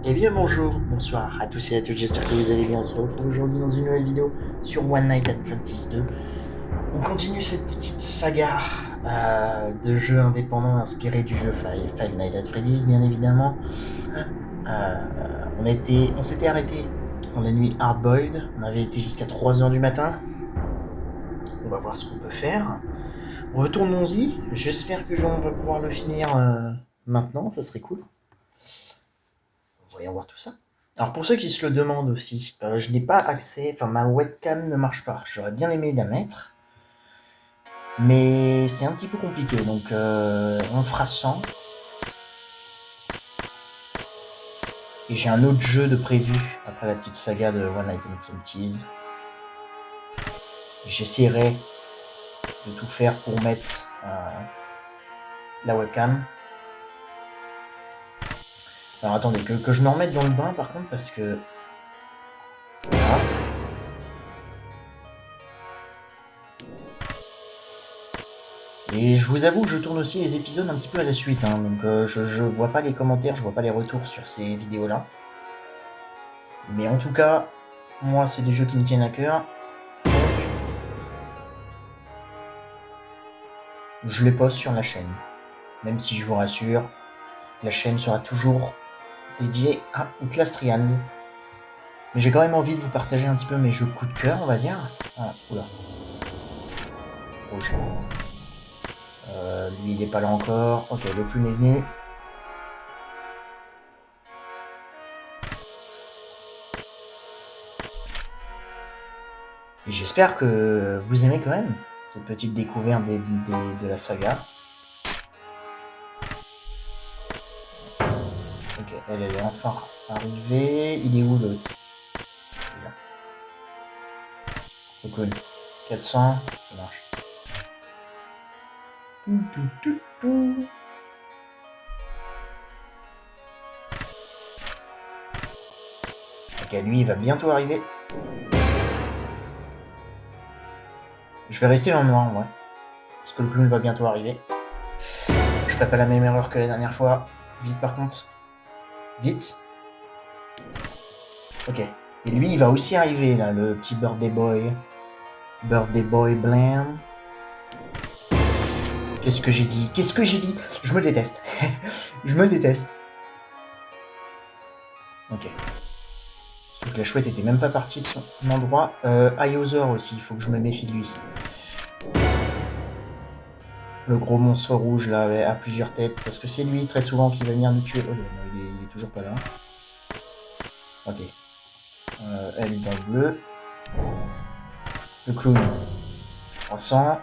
Eh bien bonjour, bonsoir à tous et à toutes, j'espère que vous allez bien. On se retrouve aujourd'hui dans une nouvelle vidéo sur One Night at Freddy's 2. On continue cette petite saga de jeux indépendants inspirés du jeu Five Nights at Freddy's, bien évidemment. Euh, on s'était arrêté dans la nuit hard-boiled, on avait été jusqu'à 3h du matin. On va voir ce qu'on peut faire. Retournons-y, j'espère que on va pouvoir le finir maintenant, ça serait cool. Voyons voir tout ça. Alors pour ceux qui se le demandent aussi, je n'ai pas accès, enfin ma webcam ne marche pas. J'aurais bien aimé la mettre, mais c'est un petit peu compliqué, donc on fera sans. Et j'ai un autre jeu de prévu après la petite saga de One Night at Freddy's. J'essaierai de tout faire pour mettre la webcam. Alors attendez, que je me remette dans le bain par contre parce que... Voilà. Et je vous avoue que je tourne aussi les épisodes un petit peu à la suite, hein, donc je vois pas les commentaires, je vois pas les retours sur ces vidéos-là. Mais en tout cas, moi c'est des jeux qui me tiennent à cœur, donc je les poste sur la chaîne. Même si je vous rassure, la chaîne sera toujours dédiée à Outlast Trials. Mais j'ai quand même envie de vous partager un petit peu mes jeux coup de cœur, on va dire. Ah, oula. Rouge. Lui il est pas là encore. Ok, le clown est venu. Et j'espère que vous aimez quand même cette petite découverte de la saga. Ok, elle est enfin arrivée. Il est où l'autre? Le clown. 400, ça marche. Ok, lui il va bientôt arriver. Je vais rester dans le noir, moi. Parce que le clown va bientôt arriver. Je ferai pas la même erreur que la dernière fois. Vite par contre. Vite. Ok. Et lui, il va aussi arriver, là, le petit birthday boy. Birthday boy blam. Qu'est-ce que j'ai dit? Qu'est-ce que j'ai dit? Je me déteste. Je me déteste. Ok. Surtout que la chouette était même pas partie de son endroit. Iozor aussi, il faut que je me méfie de lui. Le gros monstre rouge là, à plusieurs têtes, parce que c'est lui très souvent qui va venir nous tuer. Oh non, il est toujours pas là. Ok. Elle est dans le bleu. Le clown. 300.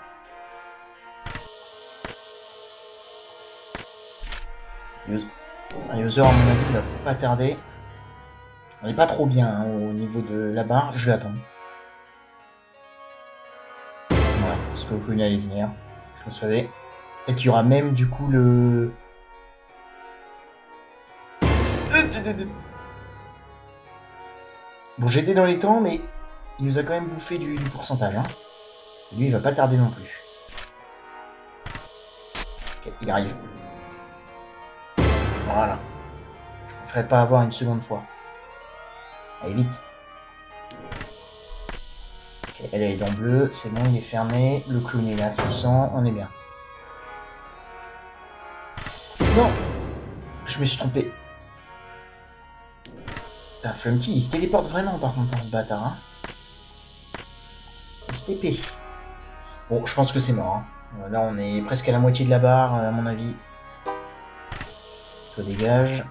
User, à mon avis, il va pas tarder. On est pas trop bien hein, au niveau de la barre. Je vais attendre. Voilà, parce que le clown allait venir. Je le savais. Peut-être qu'il y aura même du coup le... Bon, j'étais dans les temps, mais il nous a quand même bouffé du pourcentage. Hein. Lui, il va pas tarder non plus. Ok, il arrive. Voilà. Je ne ferai pas avoir une seconde fois. Allez, vite. Ok, elle est dans bleu. C'est bon, il est fermé. Le clown est là à 600. On est bien. Non! Je me suis trompé. Putain, Flumpty, il se téléporte vraiment par contre dans ce bâtard. Hein. Il se TP. Bon, je pense que c'est mort. Hein. Là, on est presque à la moitié de la barre, à mon avis. Toi, dégage.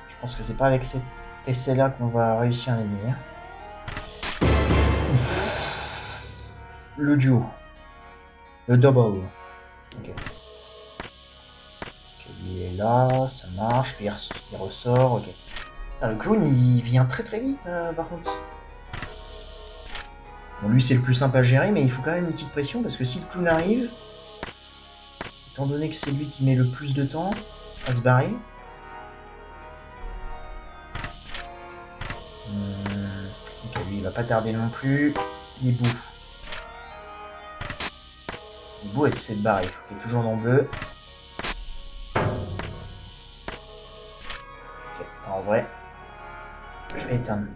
Je pense que c'est pas avec cet essai-là qu'on va réussir à l'éliminer. Le duo. Le double. Ok. Ok, lui est là, ça marche, il ressort, ok. Putain, le clown, il vient très très vite, par contre. Bon, lui, c'est le plus simple à gérer, mais il faut quand même une petite pression, parce que si le clown arrive, étant donné que c'est lui qui met le plus de temps à se barrer, ok, lui, il va pas tarder non plus. Il est bout. Il est beau et c'est de barrer. Ok, toujours dans le bleu. En vrai, je vais éteindre.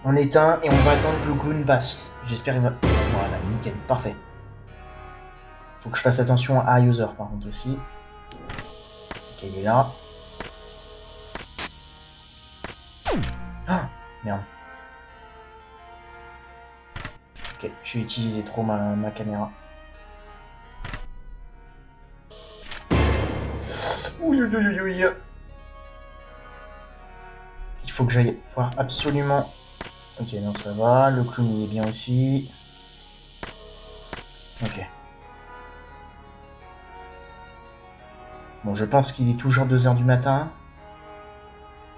On éteint et on va attendre que le clown passe. J'espère qu'il va... Voilà, nickel, parfait. Faut que je fasse attention à user par contre aussi. Ok, il est là. Ah, merde. Ok, j'ai utilisé trop ma caméra. Ouh, il faut que j'aille voir absolument... Ok, non, ça va. Le clown, il est bien aussi. Ok. Bon, je pense qu'il est toujours 2h du matin.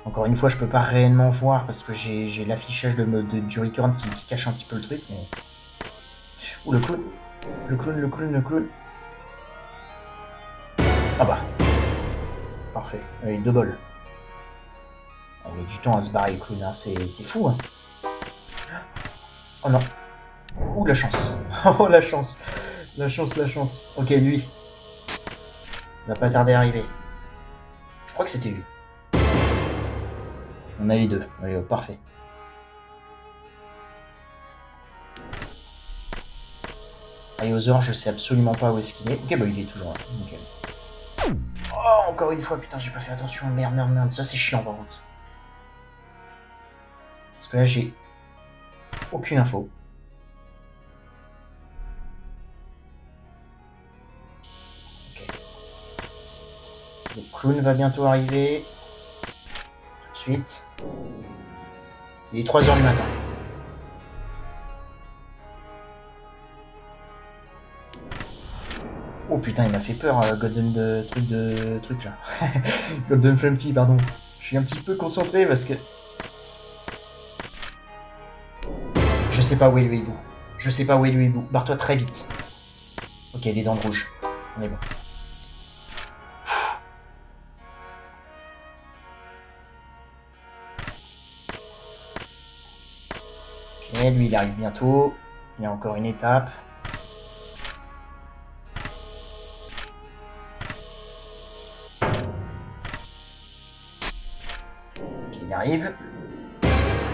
Encore une fois, je peux pas réellement voir parce que j'ai l'affichage du record qui cache un petit peu le truc. Mais... Ouh, le clown. Le clown. Ah bah. Parfait. Allez, 2 bols. On met du temps à se barrer, le clown, hein. C'est fou, hein. Oh non. Ouh, la chance. Oh, la chance. La chance. Ok, lui. Il va pas tarder à arriver. Je crois que c'était lui. On a les deux. Allez, hop, parfait. Iozor, je sais absolument pas où est-ce qu'il est. Ok, bah il est toujours là. Nickel. Oh, encore une fois, putain, j'ai pas fait attention. Merde. Ça, c'est chiant, par contre. Parce que là, j'ai aucune info. Ok. Le clown va bientôt arriver. Tout de suite. Il est 3h du matin. Oh putain, il m'a fait peur, Golden truc là. Golden Flumpty, pardon. Je suis un petit peu concentré parce que... Je sais pas où est le hibou. Barre-toi très vite. Ok, il est dans le rouge. On est bon. Ok, lui il arrive bientôt. Il y a encore une étape. Ok, il arrive.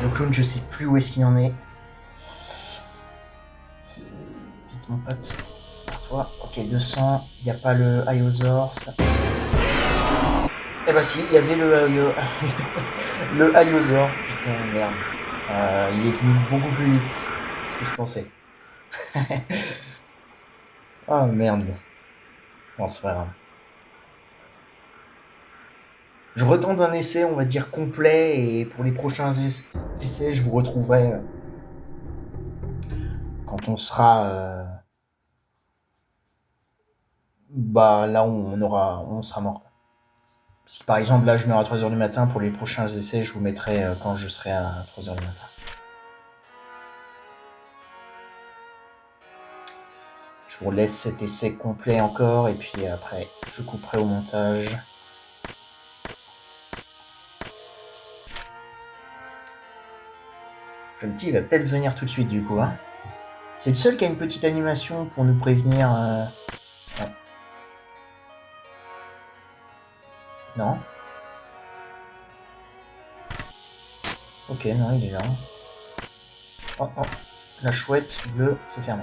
Le clown, je sais plus où est-ce qu'il en est. Vite mon pote. Par-toi. Ok, 200. Il n'y a pas le Iozor. Ça... Eh bah si, il y avait le Iozor. Putain, merde. Il est venu beaucoup plus vite que ce que je pensais. Ah merde. Bon, c'est pas grave. Je retente un essai, on va dire complet, et pour les prochains essais, je vous retrouverai quand on sera bah là où on sera mort. Si par exemple là je meurs à 3h du matin, pour les prochains essais, je vous mettrai quand je serai à 3h du matin. Je vous laisse cet essai complet encore, et puis après, je couperai au montage. Flumpty va peut-être venir tout de suite du coup. Hein. C'est le seul qui a une petite animation pour nous prévenir. Ouais. Non. Ok, non, il est là. Oh, la chouette bleue, c'est fermé.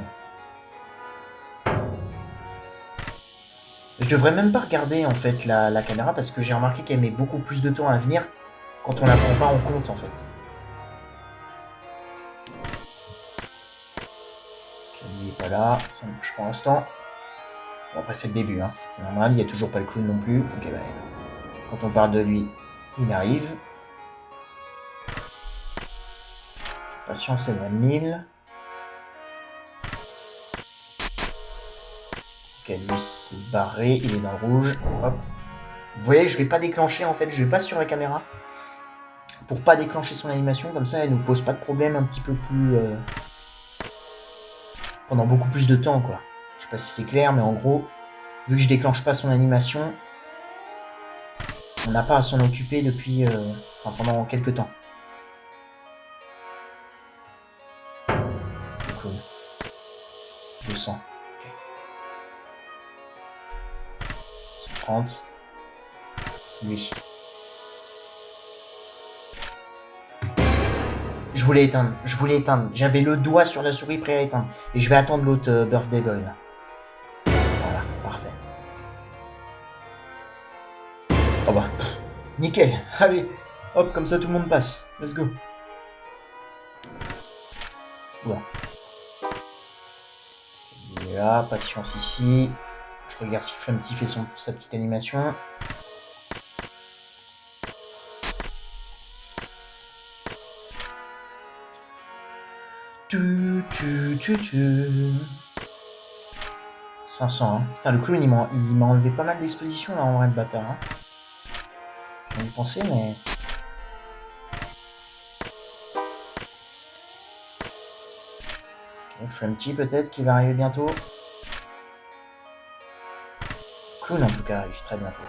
Je devrais même pas regarder en fait la caméra parce que j'ai remarqué qu'elle met beaucoup plus de temps à venir quand on la prend pas en compte en fait. Ok, il est pas là, ça marche pour l'instant. Bon après c'est le début, hein. C'est normal, il n'y a toujours pas le clown non plus. Ok, bah, quand on parle de lui, il arrive. Patience est à 1000. Ok, lui c'est barré, il est dans le rouge. Hop. Vous voyez, je vais pas déclencher en fait, je vais pas sur la caméra pour pas déclencher son animation, comme ça elle nous pose pas de problème un petit peu plus pendant beaucoup plus de temps quoi. Je sais pas si c'est clair, mais en gros, vu que je déclenche pas son animation, on n'a pas à s'en occuper depuis pendant quelques temps. Le clown. 200. Ok. 130. Lui. Je voulais éteindre. J'avais le doigt sur la souris prêt à éteindre. Et je vais attendre l'autre Birthday Boy là. Voilà, parfait. Oh bah, nickel. Allez, hop, comme ça tout le monde passe. Let's go. Voilà. Il est là, patience ici. Je regarde si Flumpty fait sa petite animation. Tu. 500, hein. Putain, le clown, il m'a enlevé pas mal d'exposition, là, en vrai, le bâtard. Hein. J'ai envie de penser, mais... Ok, Flumpty, peut-être, qui va arriver bientôt. Clown, en tout cas, arrive très bientôt.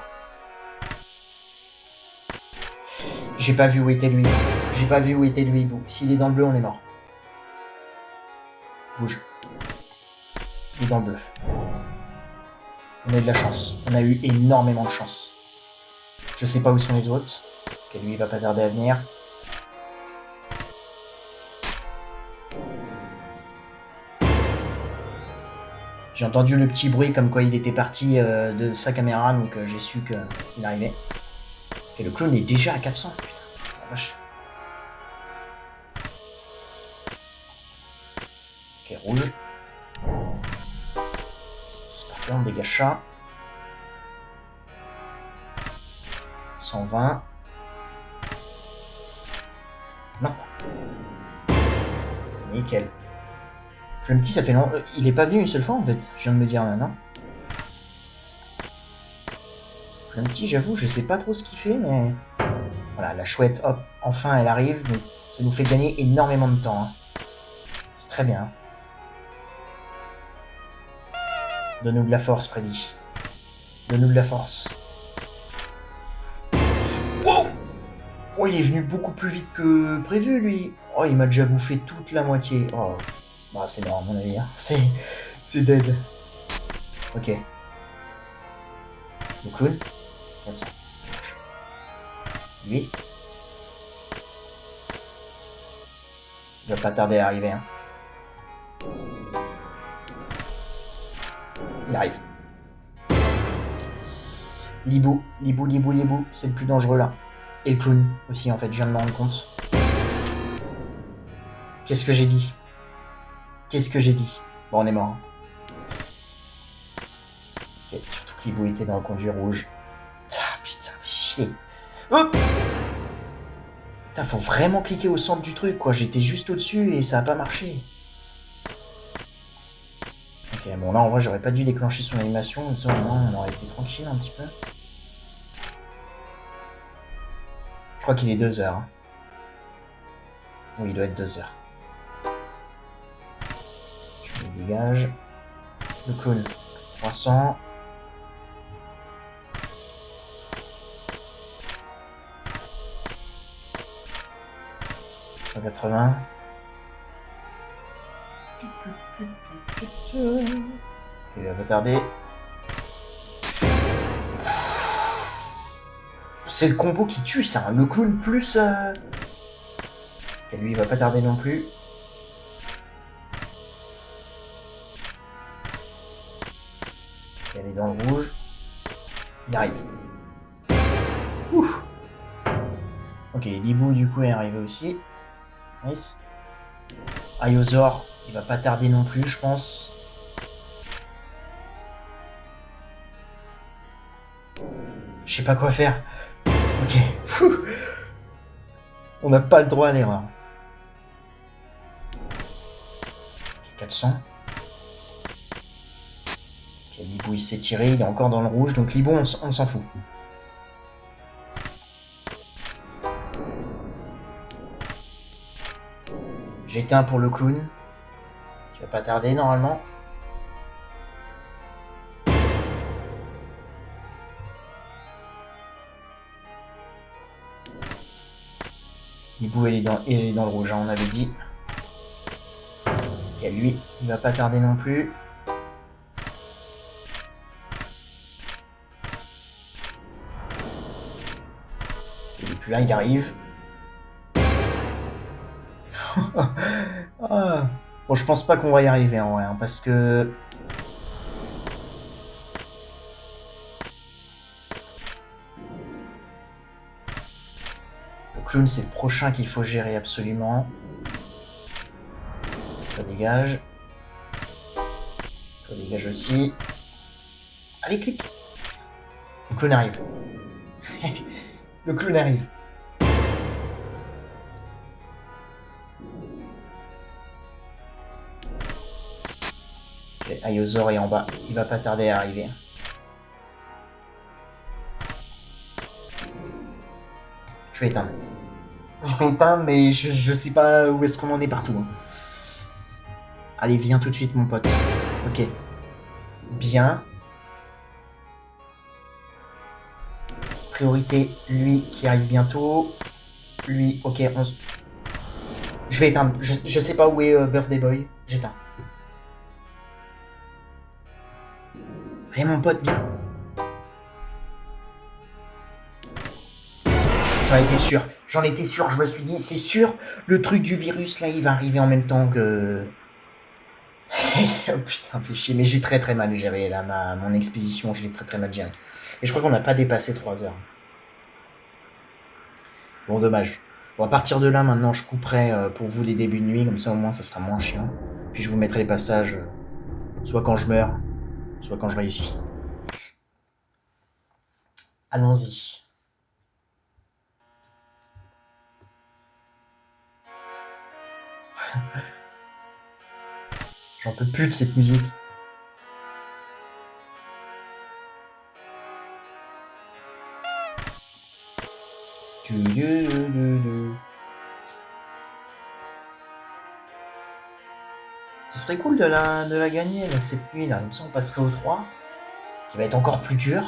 J'ai pas vu où était lui. S'il est dans le bleu, on est mort. Bouge. Il est dans le bleu. On a eu de la chance. On a eu énormément de chance. Je sais pas où sont les autres. Ok, lui, il va pas tarder à venir. J'ai entendu le petit bruit comme quoi il était parti de sa caméra, donc j'ai su qu'il arrivait. Et le clown est déjà à 400, putain, la vache. Ok, rouge. C'est parfait, on dégage ça. 120. Non. Nickel. Flumpty, ça fait longtemps. Il est pas venu une seule fois en fait, je viens de me dire là, non? Flumpty, j'avoue, je sais pas trop ce qu'il fait, mais. Voilà, la chouette, hop, enfin elle arrive, donc ça nous fait gagner énormément de temps. Hein. C'est très bien. Donne-nous de la force, Freddy. Donne-nous de la force. Wow! Oh, il est venu beaucoup plus vite que prévu, lui. Oh, il m'a déjà bouffé toute la moitié. Oh. Bah, c'est mort, à mon avis. Hein. C'est dead. Ok. Le clown. 400. Ça marche. Lui. Il va pas tarder à arriver. Hein. Il arrive. Libou. C'est le plus dangereux là. Et le clown aussi, en fait, je viens de m'en rendre compte. Qu'est-ce que j'ai dit? Bon, on est mort. Ok, surtout que Libou était dans le conduit rouge. Ah, putain, fais chier. Oh, putain, faut vraiment cliquer au centre du truc, quoi. J'étais juste au-dessus et ça a pas marché. Ok, bon, là, en vrai, j'aurais pas dû déclencher son animation. Comme ça, au moins, on aurait été tranquille un petit peu. Je crois qu'il est 2h. Hein. Oui, il doit être 2h. Je me dégage. Le clown. 300. $180. Il va pas tarder. C'est le combo qui tue ça, hein. Le clown plus... Ok, lui il va pas tarder non plus. Elle est dans le rouge. Il arrive. Ouf. Ok, Libou du coup est arrivé aussi. C'est nice. Ayozor, il va pas tarder non plus, je pense. Je sais pas quoi faire. Ok. Fou. On n'a pas le droit à l'erreur. Ok, 400. Ok, Libou il s'est tiré, il est encore dans le rouge, donc Libou on s'en fout. J'éteins pour le clown. Qui va pas tarder normalement. Libou elle est dans le rouge, hein, on avait dit. Ok, lui, il va pas tarder non plus. là, il arrive. Ah. Bon, je pense pas qu'on va y arriver en vrai, hein, parce que... Le clown, c'est le prochain qu'il faut gérer absolument. Toi, dégage. Toi, dégage aussi. Allez, clique. Le clown arrive. Le clown arrive. Ok, Aiozor est en bas. Il va pas tarder à arriver. Je vais éteindre. Je vais éteindre, mais je sais pas où est-ce qu'on en est partout. Hein. Allez, viens tout de suite, mon pote. Ok. Bien. Priorité, lui qui arrive bientôt. Lui, ok, je vais éteindre. Je sais pas où est Birthday Boy. J'éteins. Allez, mon pote, viens. J'en étais sûr. J'en étais sûr. Je me suis dit, c'est sûr, le truc du virus, là, il va arriver en même temps que... Oh, putain, fais chier. Mais j'ai très très mal géré, là, mon expédition. Je l'ai très très mal géré. Et je crois qu'on n'a pas dépassé 3 heures. Bon, dommage. Bon, à partir de là, maintenant, je couperai pour vous les débuts de nuit. Comme ça, au moins, ça sera moins chiant. Puis je vous mettrai les passages, soit quand je meurs, soit quand je réussis. Allons-y. J'en peux plus de cette musique. Ce serait cool de la gagner là, cette nuit là. Comme ça on passerait au 3. Qui va être encore plus dur.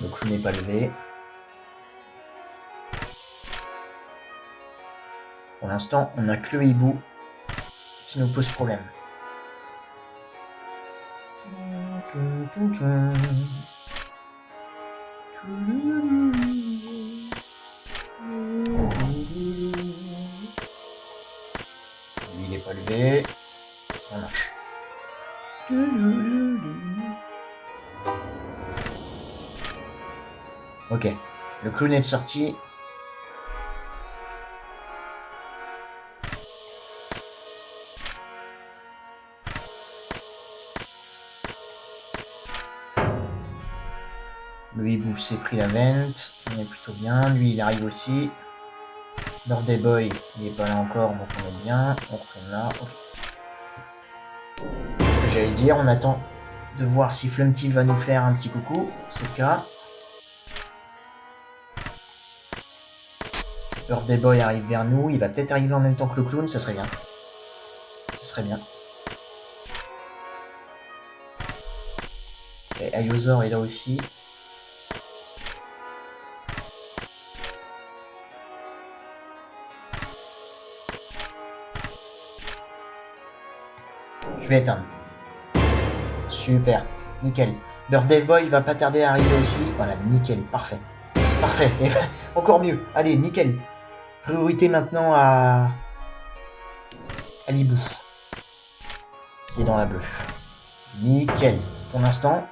Le clou n'est pas levé. Pour l'instant, on n'a que le hibou qui nous pose problème. Lui, il n'est pas levé. Ça marche. Ok. Le clown est sorti. Le hibou s'est pris la vente. On est plutôt bien. Lui, il arrive aussi. Birthday Boy, il n'est pas là encore, donc on est bien. On retourne là. Okay. C'est ce que j'allais dire. On attend de voir si Flumpty va nous faire un petit coucou. C'est le cas. Birthday Boy arrive vers nous. Il va peut-être arriver en même temps que le clown. Ça serait bien. Ça serait bien. Et Aiozor est là aussi. Je vais éteindre. Super, nickel. Birthday Boy va pas tarder à arriver aussi. Voilà, nickel, parfait. Parfait, et ben, encore mieux. Allez, nickel. Priorité maintenant à l'hibou. Qui est dans la bleue. Nickel. Pour l'instant,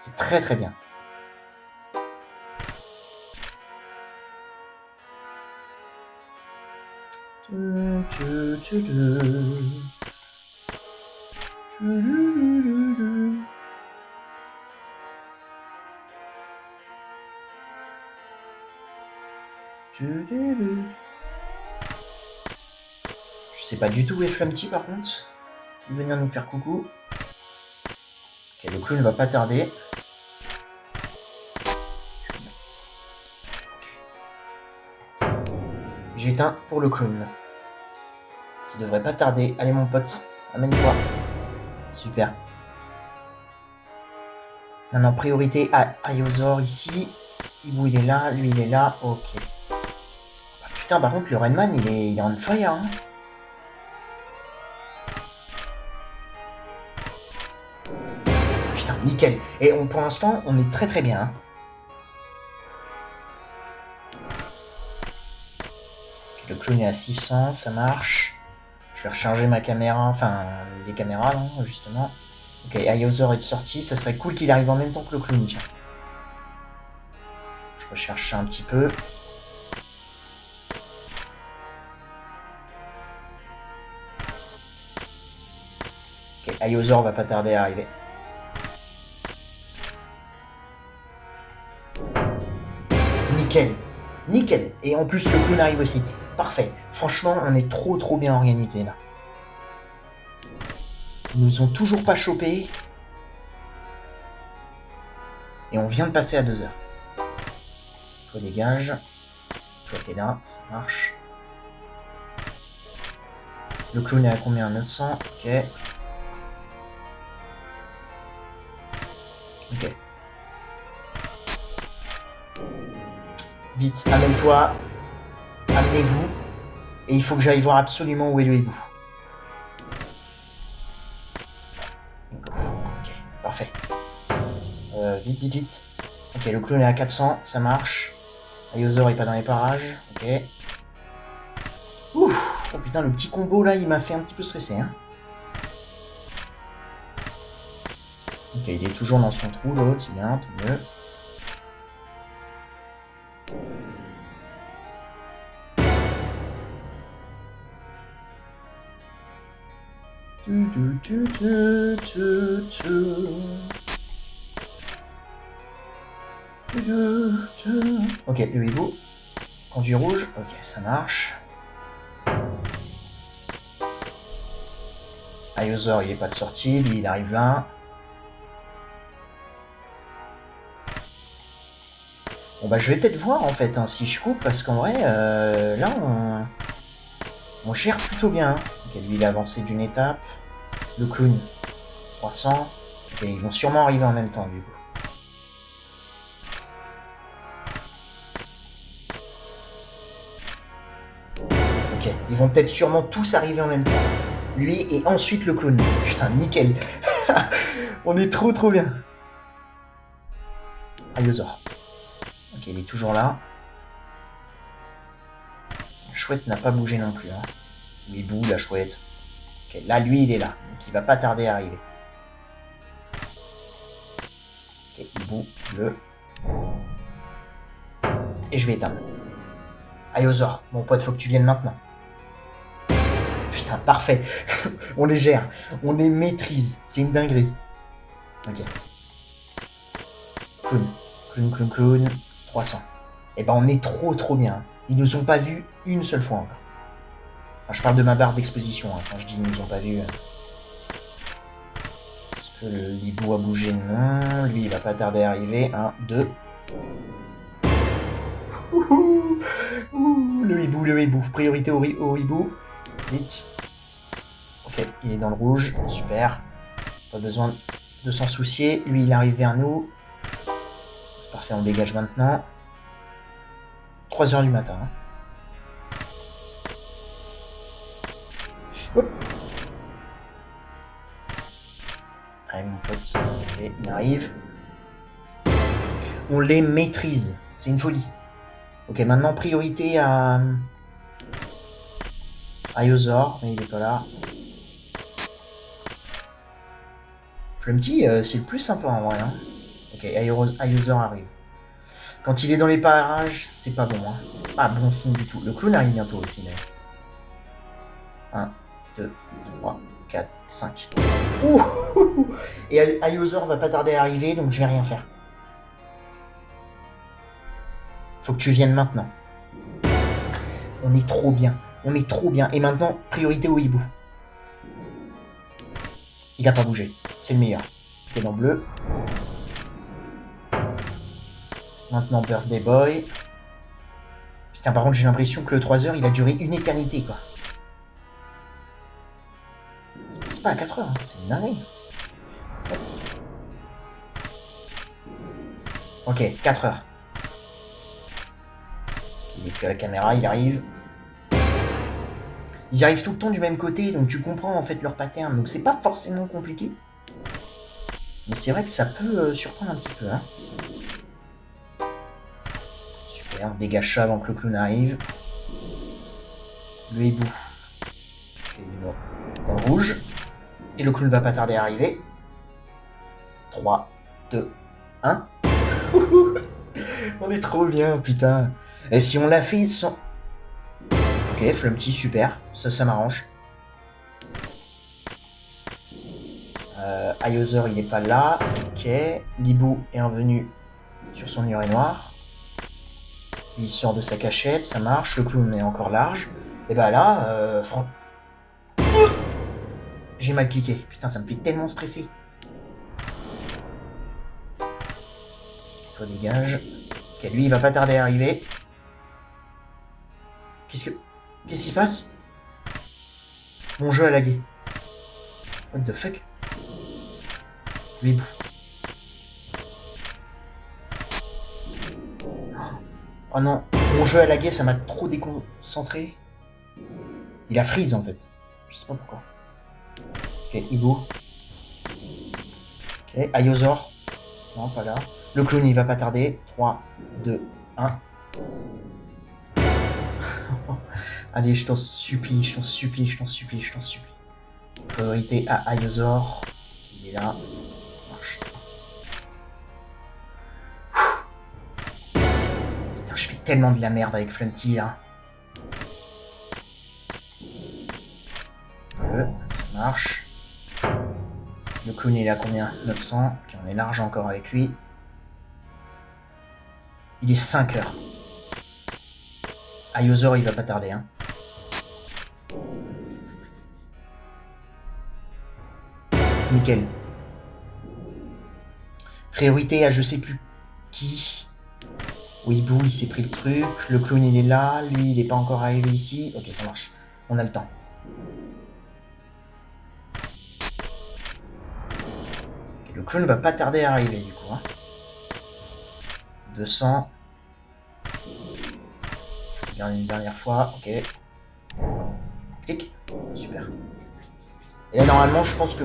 c'est très très bien. Je sais pas du tout où est Flumpty par contre. Il va venir nous faire coucou. Ok, le clown ne va pas tarder. J'éteins pour le clown. Qui devrait pas tarder. Allez mon pote, amène-toi. Super. Maintenant, priorité à Aiozor ici. Hibou il est là, lui il est là. Ok. Bah, putain, par contre, le Redman il est on fire. Hein. Putain, nickel. Et pour l'instant, on est très très bien. Hein. Le clown est à 600, ça marche. Je vais recharger ma caméra, enfin les caméras là, justement. Ok, Iozor est de sortie, ça serait cool qu'il arrive en même temps que le clown, tiens. Je recherche ça un petit peu. Ok, Iozor va pas tarder à arriver. Nickel. Nickel. Et en plus, le clown arrive aussi. Parfait. Franchement, on est trop bien organisé là. Ils nous ont toujours pas chopé. Et on vient de passer à 2 heures. Toi dégage. Toi t'es là, ça marche. Le clown est à combien? 900. Ok. Ok. Vite, amène-toi. Amenez-vous. Et il faut que j'aille voir absolument où est le hibou. Ok, parfait. Vite. Ok, le clown est à 400, ça marche. Iozor est pas dans les parages. Ok. Ouf. Oh putain, le petit combo là, il m'a fait un petit peu stresser. Hein. Ok, il est toujours dans son trou, l'autre, c'est bien, tant mieux. Ok, le hibou. Conduit rouge. Ok, ça marche. Iozor, il est pas de sortie. Lui, il arrive là. Bon, bah, je vais peut-être voir, en fait, hein, si je coupe, parce qu'en vrai, là, on gère plutôt bien. Ok, lui, il a avancé d'une étape. Le clown, 300. Ok, ils vont sûrement arriver en même temps, du coup. Ok, ils vont peut-être sûrement tous arriver en même temps. Lui et ensuite le clown. Putain, nickel. On est trop bien. Iozor. Ok, il est toujours là. La chouette n'a pas bougé non plus. Hein. Il boue, la chouette. Ok, là, lui, il est là. Donc, il va pas tarder à arriver. Ok, il boue, le. Et je vais éteindre. Iozor, mon pote, faut que tu viennes maintenant. Putain, parfait. On les gère. On les maîtrise. C'est une dinguerie. Ok. Clown. 300. Et ben, on est trop bien. Ils nous ont pas vus une seule fois encore. Enfin, je parle de ma barre d'exposition. Hein. Quand je dis ils nous ont pas vus. Est-ce que l'hibou a bougé? Non. Lui, il va pas tarder à arriver. 1, 2. Le hibou. Priorité au hibou. Vite. Ok, il est dans le rouge. Super. Pas besoin de s'en soucier. Lui, il arrive vers nous. C'est parfait, on dégage maintenant. 3 heures du matin. Hein. Hop. Allez, mon pote. Ok, il arrive. On les maîtrise. C'est une folie. Ok, maintenant, priorité à Iozor, mais il est pas là. Flumpty, c'est le plus sympa en vrai. Hein. Ok, Iozor arrive. Quand il est dans les parages, c'est pas bon. Hein. C'est pas bon signe du tout. Le clown arrive bientôt aussi, d'ailleurs. 1, 2, 3, 4, 5. Ouh. Et Iozor va pas tarder à arriver, donc je vais rien faire. Faut que tu viennes maintenant. On est trop bien. Et maintenant, priorité au hibou. Il a pas bougé. C'est le meilleur. Il est dans bleu. Maintenant, Birthday Boy. Putain, par contre, j'ai l'impression que le 3 heures, il a duré une éternité, quoi. C'est pas à 4 heures, hein. C'est une dinguerie. Ok, 4 heures. Il est plus à la caméra, il arrive. Ils arrivent tout le temps du même côté, donc tu comprends en fait leur pattern. Donc c'est pas forcément compliqué. Mais c'est vrai que ça peut surprendre un petit peu. Hein. Super, on dégage ça avant que le clown arrive. Le hibou. Il va dans le rouge. Et le clown va pas tarder à arriver. 3, 2, 1. On est trop bien, putain. Et si on l'a fait sans... Ok, Flumpty, super. Ça m'arrange. Iother, il est pas là. Ok. L'hibou est revenu sur son urinoir. Il sort de sa cachette, ça marche. Le clown est encore large. Et bah là, j'ai mal cliqué. Putain, ça me fait tellement stresser. Toi, dégage. Ok, lui, il va pas tarder à arriver. Qu'est-ce qui se passe? Mon jeu a lagué. What the fuck? Le hibou. Oh non, mon jeu a lagué, ça m'a trop déconcentré. Il a freeze en fait. Je sais pas pourquoi. Ok, hibou. Ok, Iother. Non, pas là. Le clown, il va pas tarder. 3, 2, 1. Allez, je t'en supplie, je t'en supplie, je t'en supplie, je t'en supplie. Priorité à Iother. Il est là. Ça marche. Putain, je fais tellement de la merde avec Flumpty là. Ça marche. Le clown il est à combien? 900. Ok, on est large encore avec lui. Il est 5 heures. Iother il va pas tarder. Hein. Nickel. Priorité à je sais plus qui. Weeboo il s'est pris le truc. Le clown il est là. Lui il est pas encore arrivé ici. Ok, ça marche. On a le temps. Okay, le clown va pas tarder à arriver du coup. Hein. 200. Je regarde une dernière fois. Ok. Clic. Super. Et là normalement je pense que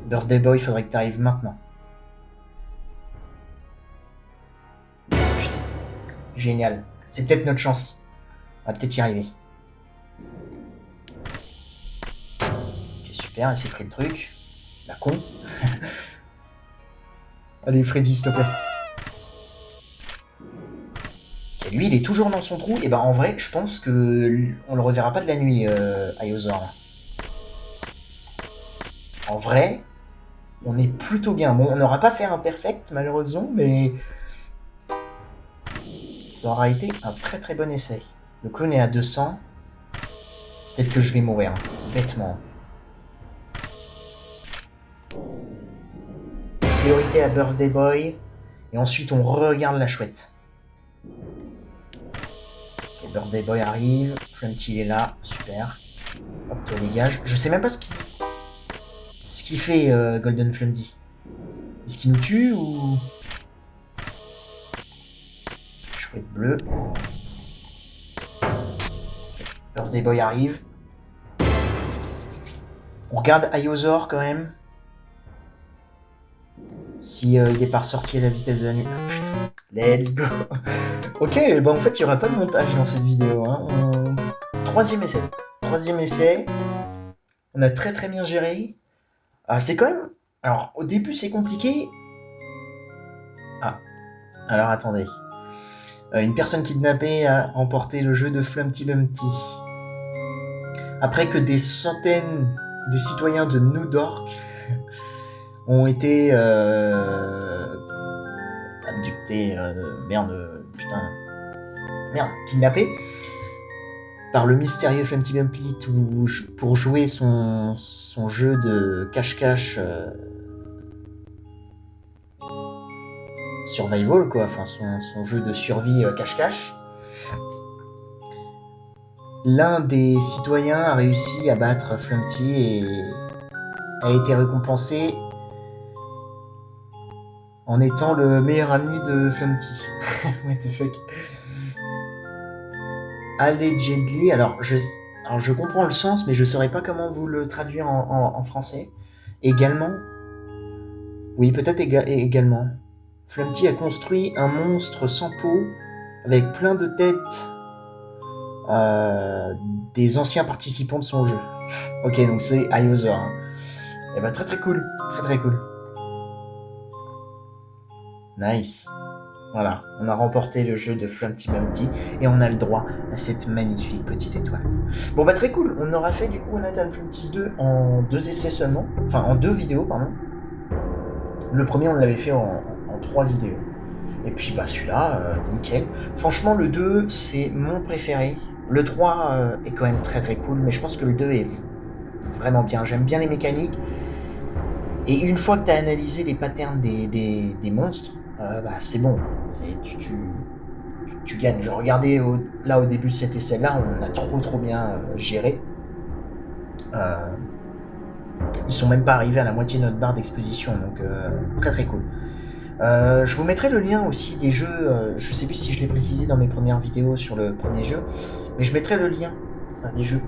Birthday Boy, il faudrait que tu arrives maintenant. Putain. Génial. C'est peut-être notre chance. On va peut-être y arriver. Ok, super, il s'est pris le truc. La con. Allez, Freddy, s'il te plaît. Ok, lui, il est toujours dans son trou. Et ben en vrai, je pense que on le reverra pas de la nuit, Iother. En vrai, on est plutôt bien. Bon, on n'aura pas fait un perfect, malheureusement, mais ça aura été un très très bon essai. Le clown est à 200. Peut-être que je vais mourir, hein, bêtement. Priorité à Birthday Boy. Et ensuite, on regarde la chouette. Okay, Birthday Boy arrive. Flumpty est là. Super. Hop, toi dégage. Je sais même pas ce qu'il fait, Golden Flumpty. Est-ce qu'il nous tue ou... Chouette bleue. Okay. Birthday Boy arrive. On regarde Iother quand même. Si il est pas ressorti à la vitesse de la nuit. Putain. Let's go. Ok, bah en fait il n'y aura pas de montage dans cette vidéo. Hein. Troisième essai. Troisième essai. On a très très bien géré. C'est quand même... Alors au début c'est compliqué. Ah. Alors attendez. Une personne kidnappée a emporté le jeu de Flumpty Bumpty. Après que des centaines de citoyens de New Dork ont été abductés, kidnappés par le mystérieux Flumpty Bumpty pour jouer son jeu de cache-cache survival, quoi, enfin son jeu de survie cache-cache. L'un des citoyens a réussi à battre Flumpty et a été récompensé en étant le meilleur ami de Flumpty. What the fuck. Allegedly, alors je comprends le sens, mais je saurais pas comment vous le traduire en français. Également, oui, peut-être également, Flumpty a construit un monstre sans peau avec plein de têtes des anciens participants de son jeu. Ok, donc c'est iOS. Hein. Et bah très très cool, très cool. Nice. Voilà, on a remporté le jeu de Flumpty Bumpty et on a le droit à cette magnifique petite étoile. Bon bah très cool, on aura fait du coup One Night at Flumpty's 2 en 2 essais seulement, enfin en 2 vidéos pardon. Le premier on l'avait fait en 3 vidéos. Et puis bah celui-là, nickel. Franchement le 2 c'est mon préféré. Le 3 est quand même très cool, mais je pense que le 2 est vraiment bien. J'aime bien les mécaniques. Et une fois que tu as analysé les patterns des monstres, bah c'est bon. Tu gagnes. Je regardais là au début de cet essai-là, on a trop bien géré. Ils sont même pas arrivés à la moitié de notre barre d'exposition, donc très cool. Je vous mettrai le lien aussi des jeux, je sais plus si je l'ai précisé dans mes premières vidéos sur le premier jeu, mais je mettrai le lien des jeux.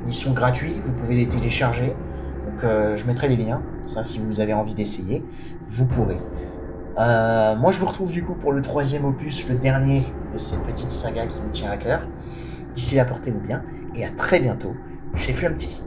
Ils sont gratuits, vous pouvez les télécharger, donc je mettrai les liens, ça si vous avez envie d'essayer, vous pourrez. Moi je vous retrouve du coup pour le 3e opus, le dernier de cette petite saga qui me tient à cœur. D'ici là, portez-vous bien, et à très bientôt chez Flumpty.